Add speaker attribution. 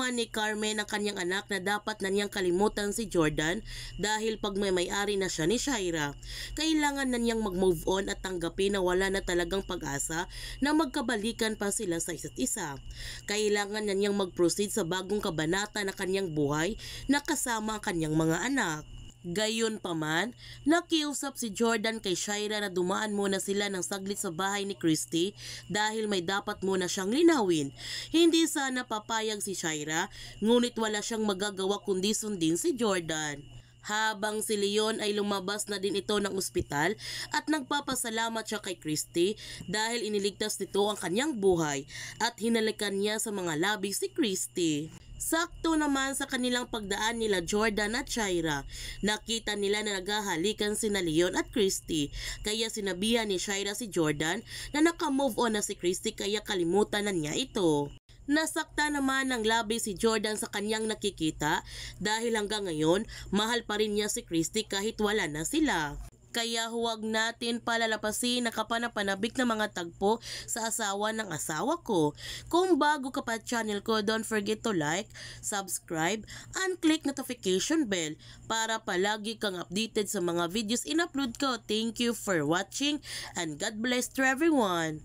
Speaker 1: Nagustuhan ni Carmen ang kanyang anak na dapat na niyang kalimutan si Jordan dahil pag may-ari na siya ni Shaira. Kailangan na niyang mag-move on at tanggapin na wala na talagang pag-asa na magkabalikan pa sila sa isa't isa. Kailangan na niyang mag-proceed sa bagong kabanata na kanyang buhay na kasama ang kanyang mga anak. Gayunpaman, nakiusap si Jordan kay Shaira na dumaan muna sila ng saglit sa bahay ni Christy dahil may dapat muna siyang linawin. Hindi sana papayag si Shaira, ngunit wala siyang magagawa kundi sundin si Jordan. Habang si Leon ay lumabas na din ito ng ospital at nagpapasalamat siya kay Christy dahil iniligtas nito ang kanyang buhay at hinalikan niya sa mga labi si Christy. Sakto naman sa kanilang pagdaan nila Jordan at Shaira. Nakita nila na naghahalikan sina Leon at Christy, kaya sinabihan ni Shaira si Jordan na naka-move on na si Christy kaya kalimutan na niya ito. Nasakta naman ng labi si Jordan sa kanyang nakikita dahil hanggang ngayon mahal pa rin niya si Christy kahit wala na sila. Kaya huwag natin palalapasin na kapanapanabik na mga tagpo sa asawa ng asawa ko. Kung bago ka pa channel ko, don't forget to like, subscribe, and click notification bell para palagi kang updated sa mga videos in-upload ko. Thank you for watching and God bless to everyone.